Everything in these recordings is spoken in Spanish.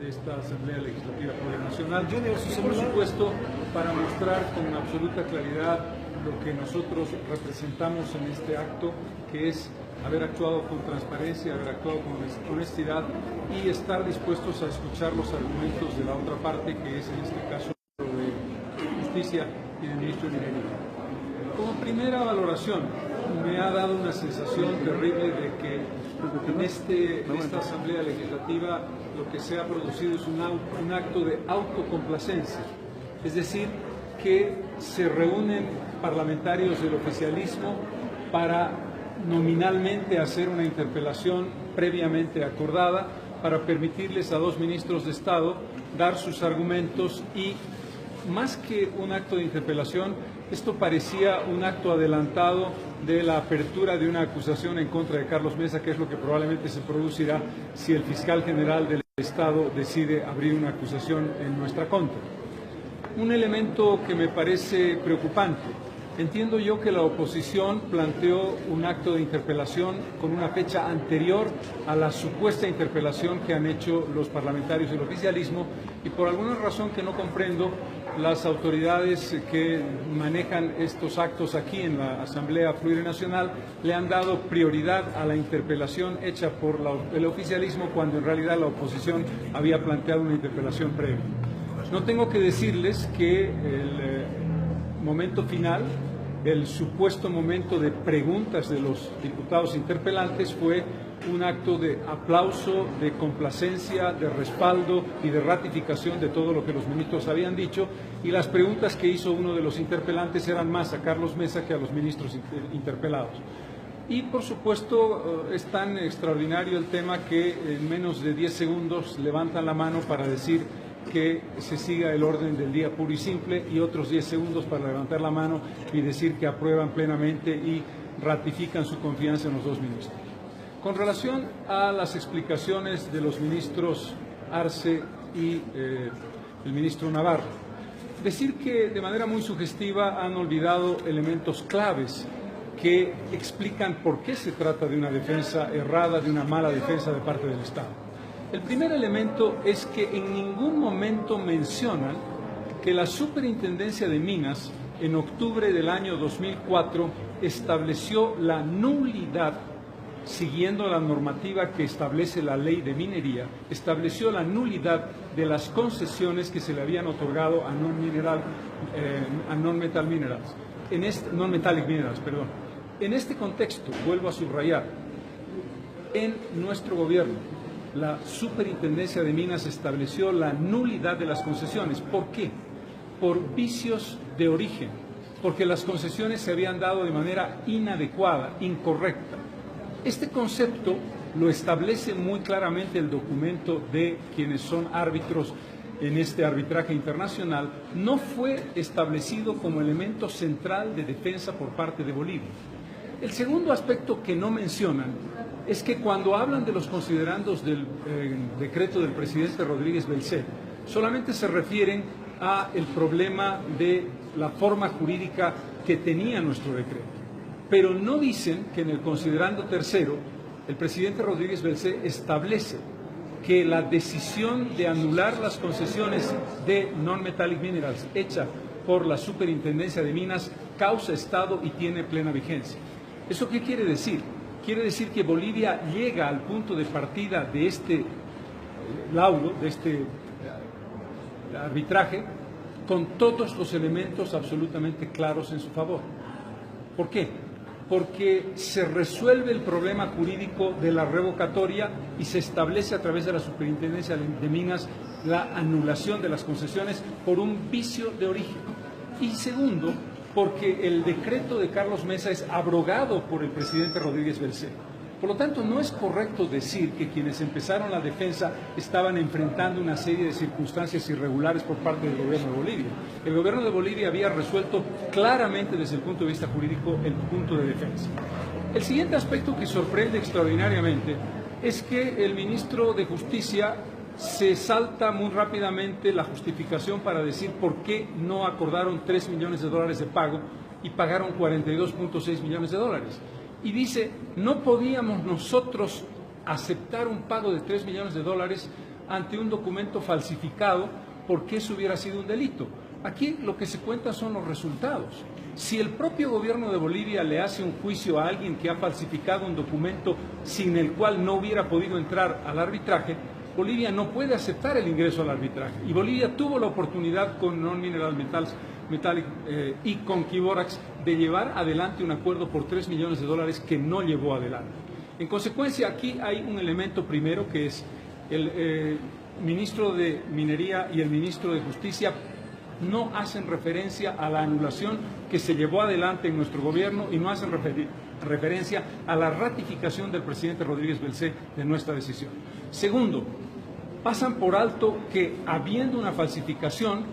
de esta Asamblea Legislativa Plurinacional. Y por supuesto, para mostrar con absoluta claridad lo que nosotros representamos en este acto, que es haber actuado con transparencia, haber actuado con honestidad y estar dispuestos a escuchar los argumentos de la otra parte, que es en este caso de Justicia y del Ministro de Minería. Como primera valoración, me ha dado una sensación terrible de que en esta Asamblea Legislativa lo que se ha producido es un acto de autocomplacencia, es decir, que se reúnen parlamentarios del oficialismo para nominalmente hacer una interpelación previamente acordada para permitirles a dos ministros de Estado dar sus argumentos y, más que un acto de interpelación, esto parecía un acto adelantado de la apertura de una acusación en contra de Carlos Mesa, que es lo que probablemente se producirá si el fiscal general del Estado decide abrir una acusación en nuestra contra. Un elemento que me parece preocupante. Entiendo yo que la oposición planteó un acto de interpelación con una fecha anterior a la supuesta interpelación que han hecho los parlamentarios del oficialismo y por alguna razón que no comprendo, las autoridades que manejan estos actos aquí en la Asamblea Plurinacional le han dado prioridad a la interpelación hecha por el oficialismo cuando en realidad la oposición había planteado una interpelación previa. No tengo que decirles que el momento final, el supuesto momento de preguntas de los diputados interpelantes fue un acto de aplauso, de complacencia, de respaldo y de ratificación de todo lo que los ministros habían dicho, y las preguntas que hizo uno de los interpelantes eran más a Carlos Mesa que a los ministros interpelados. Y por supuesto es tan extraordinario el tema que en menos de 10 segundos levantan la mano para decir que se siga el orden del día puro y simple y otros 10 segundos para levantar la mano y decir que aprueban plenamente y ratifican su confianza en los dos ministros. Con relación a las explicaciones de los ministros Arce y el ministro Navarro, decir que de manera muy sugestiva han olvidado elementos claves que explican por qué se trata de una defensa errada, de una mala defensa de parte del Estado. El primer elemento es que en ningún momento mencionan que la Superintendencia de Minas, en octubre del año 2004, estableció la nulidad, siguiendo la normativa que establece la ley de minería, estableció la nulidad de las concesiones que se le habían otorgado a non-metallic minerals. En este contexto, vuelvo a subrayar, en nuestro gobierno, la Superintendencia de Minas estableció la nulidad de las concesiones. ¿Por qué? Por vicios de origen, porque las concesiones se habían dado de manera inadecuada, incorrecta. Este concepto lo establece muy claramente el documento de quienes son árbitros en este arbitraje internacional. No fue establecido como elemento central de defensa por parte de Bolivia. El segundo aspecto que no mencionan es que cuando hablan de los considerandos del decreto del presidente Rodríguez Belcé, solamente se refieren a el problema de la forma jurídica que tenía nuestro decreto. Pero no dicen que en el considerando tercero, el presidente Rodríguez Belcé establece que la decisión de anular las concesiones de non-metallic minerals hecha por la Superintendencia de Minas causa estado y tiene plena vigencia. ¿Eso qué quiere decir? Quiere decir que Bolivia llega al punto de partida de este laudo, de este arbitraje, con todos los elementos absolutamente claros en su favor. ¿Por qué? Porque se resuelve el problema jurídico de la revocatoria y se establece a través de la Superintendencia de Minas la anulación de las concesiones por un vicio de origen. Y segundo, porque el decreto de Carlos Mesa es abrogado por el presidente Rodríguez Belcé. Por lo tanto, no es correcto decir que quienes empezaron la defensa estaban enfrentando una serie de circunstancias irregulares por parte del gobierno de Bolivia. El gobierno de Bolivia había resuelto claramente desde el punto de vista jurídico el punto de defensa. El siguiente aspecto que sorprende extraordinariamente es que el ministro de Justicia se salta muy rápidamente la justificación para decir por qué no acordaron $3 millones de pago y pagaron $42.6 millones. Y dice, no podíamos nosotros aceptar un pago de $3 millones ante un documento falsificado, porque eso hubiera sido un delito. Aquí lo que se cuenta son los resultados. Si el propio gobierno de Bolivia le hace un juicio a alguien que ha falsificado un documento sin el cual no hubiera podido entrar al arbitraje, Bolivia no puede aceptar el ingreso al arbitraje. Y Bolivia tuvo la oportunidad con Non-Mineral Metallic y con Quiborax de llevar adelante un acuerdo por $3 millones que no llevó adelante. En consecuencia, aquí hay un elemento primero que es el ministro de Minería y el ministro de Justicia no hacen referencia a la anulación que se llevó adelante en nuestro gobierno y no hacen referencia a la ratificación del presidente Rodríguez Belcé de nuestra decisión. Segundo, pasan por alto que, habiendo una falsificación,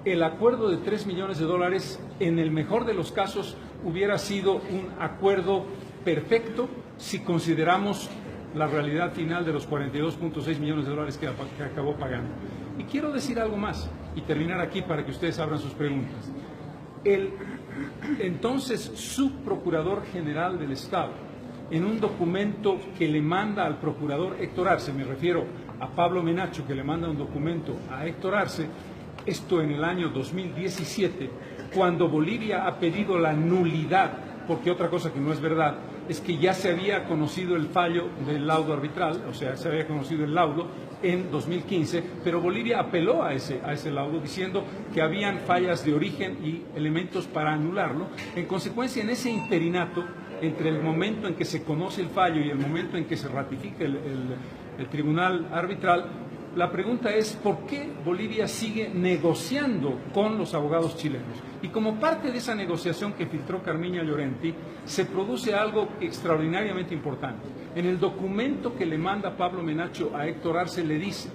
el acuerdo de $3 millones, en el mejor de los casos, hubiera sido un acuerdo perfecto si consideramos la realidad final de los $42.6 millones que acabó pagando. Y quiero decir algo más y terminar aquí para que ustedes abran sus preguntas. El entonces subprocurador general del Estado, en un documento que le manda al procurador Héctor Arce, me refiero a Pablo Menacho, que le manda un documento a Héctor Arce, esto en el año 2017, cuando Bolivia ha pedido la nulidad, porque otra cosa que no es verdad, es que ya se había conocido el fallo del laudo arbitral, o sea, se había conocido el laudo en 2015, pero Bolivia apeló a ese laudo diciendo que habían fallas de origen y elementos para anularlo. En consecuencia, en ese interinato, entre el momento en que se conoce el fallo y el momento en que se ratifica el tribunal arbitral, la pregunta es ¿por qué Bolivia sigue negociando con los abogados chilenos? Y como parte de esa negociación que filtró Carmiña Llorenti, se produce algo extraordinariamente importante. En el documento que le manda Pablo Menacho a Héctor Arce le dice: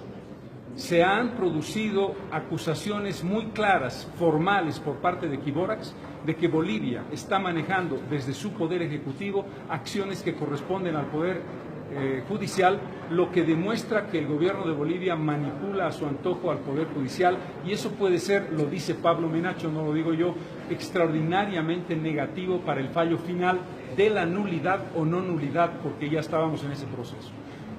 se han producido acusaciones muy claras, formales, por parte de Quiborax, de que Bolivia está manejando desde su poder ejecutivo acciones que corresponden al poder judicial, lo que demuestra que el gobierno de Bolivia manipula a su antojo al poder judicial, y eso puede ser, lo dice Pablo Menacho, no lo digo yo, extraordinariamente negativo para el fallo final de la nulidad o no nulidad, porque ya estábamos en ese proceso.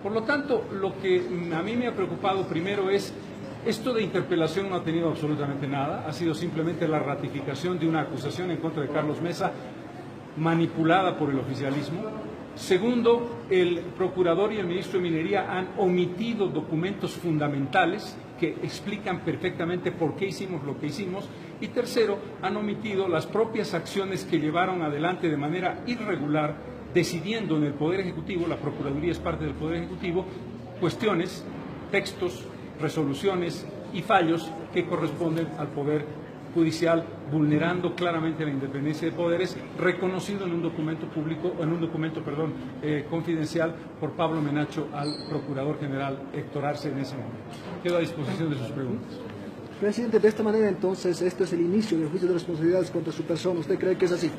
Por lo tanto, lo que a mí me ha preocupado primero es, esto de interpelación no ha tenido absolutamente nada, ha sido simplemente la ratificación de una acusación en contra de Carlos Mesa, manipulada por el oficialismo. Segundo, el procurador y el ministro de Minería han omitido documentos fundamentales que explican perfectamente por qué hicimos lo que hicimos. Y tercero, han omitido las propias acciones que llevaron adelante de manera irregular, decidiendo en el Poder Ejecutivo, la Procuraduría es parte del Poder Ejecutivo, cuestiones, textos, resoluciones y fallos que corresponden al Poder Judicial, vulnerando claramente la independencia de poderes, reconocido en un documento público, en un documento, confidencial por Pablo Menacho al Procurador General Héctor Arce en ese momento. Quedo a disposición de sus preguntas. Presidente, de esta manera entonces, esto es el inicio del juicio de responsabilidades contra su persona. ¿Usted cree que es así?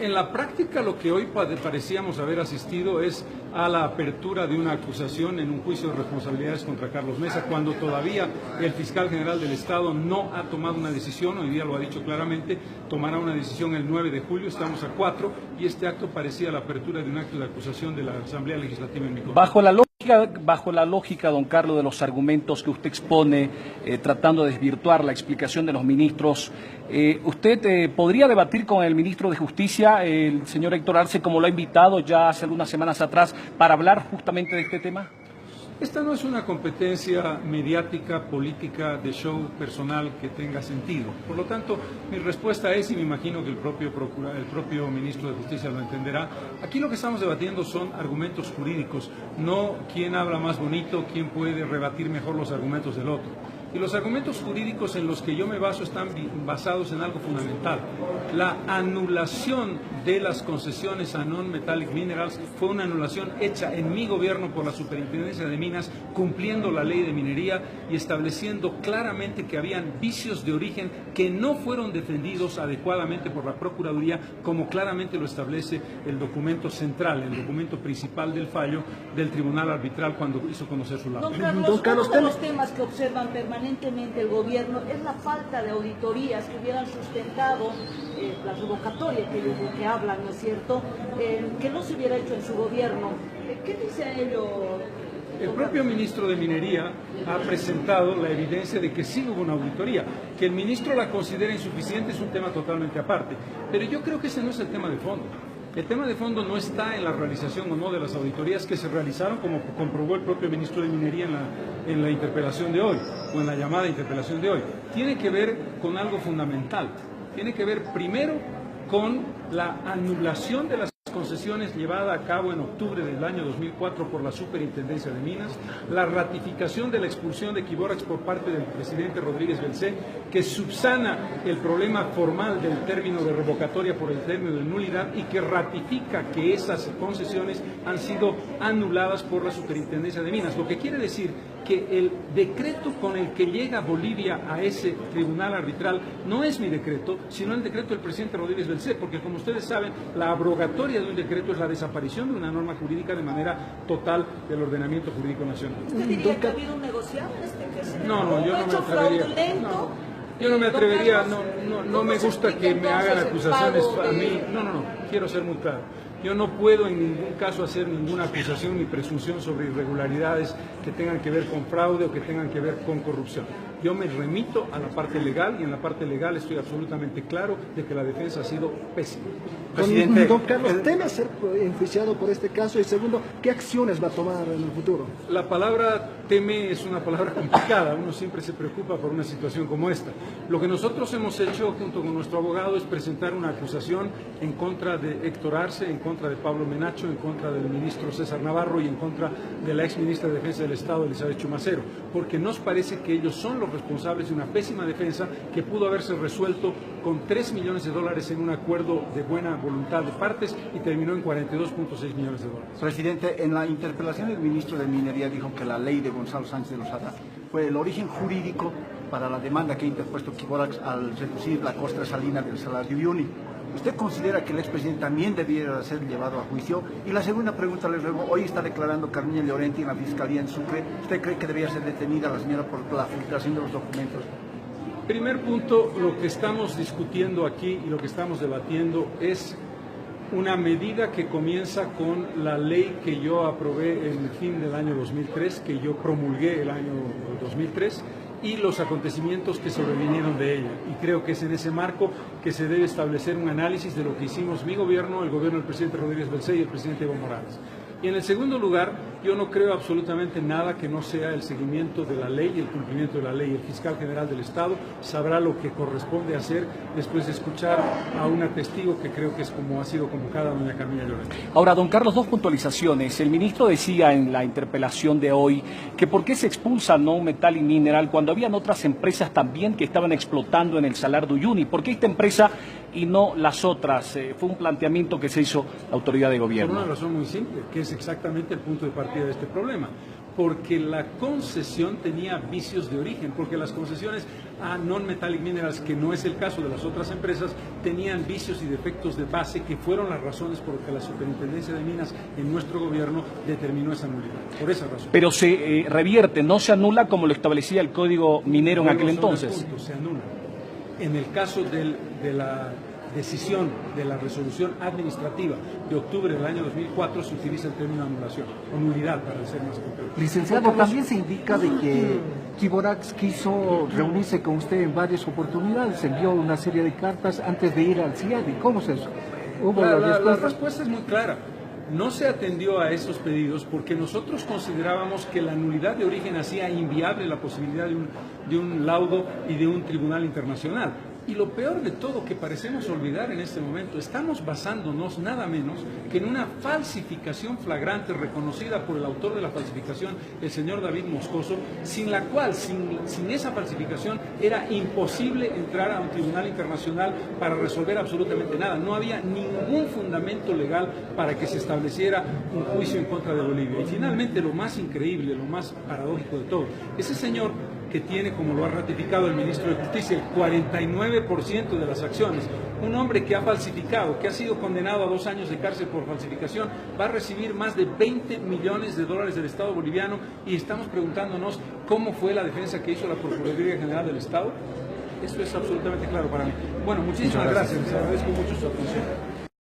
En la práctica, lo que hoy parecíamos haber asistido es a la apertura de una acusación en un juicio de responsabilidades contra Carlos Mesa, cuando todavía el fiscal general del Estado no ha tomado una decisión. Hoy día lo ha dicho claramente, tomará una decisión el 9 de julio, estamos a 4, y este acto parecía la apertura de un acto de acusación de la Asamblea Legislativa en mi contra. Bajo la lógica, don Carlos, de los argumentos que usted expone, tratando de desvirtuar la explicación de los ministros, ¿usted podría debatir con el ministro de Justicia, el señor Héctor Arce, como lo ha invitado ya hace algunas semanas atrás, para hablar justamente de este tema? Esta no es una competencia mediática, política, de show personal que tenga sentido. Por lo tanto, mi respuesta es, y me imagino que el propio ministro de Justicia lo entenderá, aquí lo que estamos debatiendo son argumentos jurídicos, no quién habla más bonito, quién puede rebatir mejor los argumentos del otro. Y los argumentos jurídicos en los que yo me baso están basados en algo fundamental. La anulación de las concesiones a Non-Metallic Minerals fue una anulación hecha en mi gobierno por la Superintendencia de Minas, cumpliendo la ley de minería y estableciendo claramente que habían vicios de origen que no fueron defendidos adecuadamente por la Procuraduría, como claramente lo establece el documento central, el documento principal del fallo del Tribunal Arbitral cuando hizo conocer su laudo. Don Carlos, uno de los temas que observan permanentemente el gobierno es la falta de auditorías que hubieran sustentado la revocatoria que hablan, ¿no es cierto?, que no se hubiera hecho en su gobierno. ¿Qué dice a ello El propio ministro de Minería ha presentado la evidencia de que sí hubo una auditoría. Que el ministro la considera insuficiente es un tema totalmente aparte. Pero yo creo que ese no es el tema de fondo. El tema de fondo no está en la realización o no de las auditorías que se realizaron, como comprobó el propio ministro de Minería en la interpelación de hoy, o en la llamada interpelación de hoy. Tiene que ver con algo fundamental. Tiene que ver primero con la anulación de las concesiones llevada a cabo en octubre del año 2004 por la Superintendencia de Minas, la ratificación de la expulsión de Quiborax por parte del presidente Rodríguez Belcé, que subsana el problema formal del término de revocatoria por el término de nulidad y que ratifica que esas concesiones han sido anuladas por la Superintendencia de Minas, lo que quiere decir que el decreto con el que llega Bolivia a ese tribunal arbitral no es mi decreto, sino el decreto del presidente Rodríguez Belcé, porque como ustedes saben, la abrogatoria de un decreto es la desaparición de una norma jurídica de manera total del ordenamiento jurídico nacional. ¿Usted diría que ha habido un negociado No, yo no me atrevería. Yo no me atrevería, no me gusta que me hagan acusaciones a mí. No, quiero ser muy claro. Yo no puedo en ningún caso hacer ninguna acusación ni presunción sobre irregularidades que tengan que ver con fraude o que tengan que ver con corrupción. Yo me remito a la parte legal y en la parte legal estoy absolutamente claro de que la defensa ha sido pésima. Presidente, don Carlos, ¿teme ser enjuiciado por este caso? Y segundo, ¿qué acciones va a tomar en el futuro? La palabra teme es una palabra complicada, uno siempre se preocupa por una situación como esta. Lo que nosotros hemos hecho junto con nuestro abogado es presentar una acusación en contra de Héctor Arce, en contra de Pablo Menacho, en contra del ministro César Navarro y en contra de la ex ministra de Defensa del Estado, Elizabeth Chumacero, porque nos parece que ellos son los responsables de una pésima defensa que pudo haberse resuelto con $3 millones en un acuerdo de buena voluntad de partes y terminó en $42.6 millones. Presidente, en la interpelación el ministro de Minería dijo que la ley de Gonzalo Sánchez de Lozada fue el origen jurídico para la demanda que ha interpuesto Quiborax al reducir la costra salina del Salar de Uyuni. ¿Usted considera que el expresidente también debiera ser llevado a juicio? Y la segunda pregunta le ruego, hoy está declarando Carmina Llorenti en la Fiscalía en Sucre. ¿Usted cree que debería ser detenida la señora por la filtración de los documentos? Primer punto, lo que estamos discutiendo aquí y lo que estamos debatiendo es una medida que comienza con la ley que yo aprobé en el fin del año 2003, que yo promulgué el año 2003, y los acontecimientos que sobrevinieron de ella. Y creo que es en ese marco que se debe establecer un análisis de lo que hicimos mi gobierno, el gobierno del presidente Rodríguez Belcé y el presidente Evo Morales. Y en el segundo lugar, yo no creo absolutamente nada que no sea el seguimiento de la ley y el cumplimiento de la ley. El fiscal general del Estado sabrá lo que corresponde hacer después de escuchar a una testigo que creo que es como ha sido convocada doña Carmina Llorenti. Ahora, don Carlos, dos puntualizaciones. El ministro decía en la interpelación de hoy que por qué se expulsa No Metal y Mineral cuando habían otras empresas también que estaban explotando en el Salar de Uyuni. ¿Por qué esta empresa y no las otras? Fue un planteamiento que se hizo la autoridad de gobierno. Por una razón muy simple, que es exactamente el punto de partida de este problema. Porque la concesión tenía vicios de origen, porque las concesiones a Non-Metallic Minerals, que no es el caso de las otras empresas, tenían vicios y defectos de base que fueron las razones por las que la Superintendencia de Minas en nuestro gobierno determinó esa nulidad. Por esa razón. Pero se revierte, no se anula como lo establecía el Código Minero en aquel entonces. Se anula. En el caso de la decisión de la resolución administrativa de octubre del año 2004 se utiliza el término anulación o nulidad para ser más concreto. Licenciado, también se indica de que Quiborax quiso reunirse con usted en varias oportunidades, envió una serie de cartas antes de ir al CIADI. ¿Cómo es eso? La respuesta es muy clara. No se atendió a esos pedidos porque nosotros considerábamos que la nulidad de origen hacía inviable la posibilidad de un laudo y de un tribunal internacional. Y lo peor de todo que parecemos olvidar en este momento, estamos basándonos nada menos que en una falsificación flagrante reconocida por el autor de la falsificación, el señor David Moscoso, sin la cual, sin esa falsificación, era imposible entrar a un tribunal internacional para resolver absolutamente nada. No había ningún fundamento legal para que se estableciera un juicio en contra de Bolivia. Y finalmente, lo más increíble, lo más paradójico de todo, ese señor que tiene, como lo ha ratificado el ministro de Justicia, el 49% de las acciones, un hombre que ha falsificado, que ha sido condenado a 2 años de cárcel por falsificación, va a recibir más de $20 millones del Estado boliviano y estamos preguntándonos cómo fue la defensa que hizo la Procuraduría General del Estado. Esto es absolutamente claro para mí. Bueno, muchísimas gracias, les agradezco mucho su atención.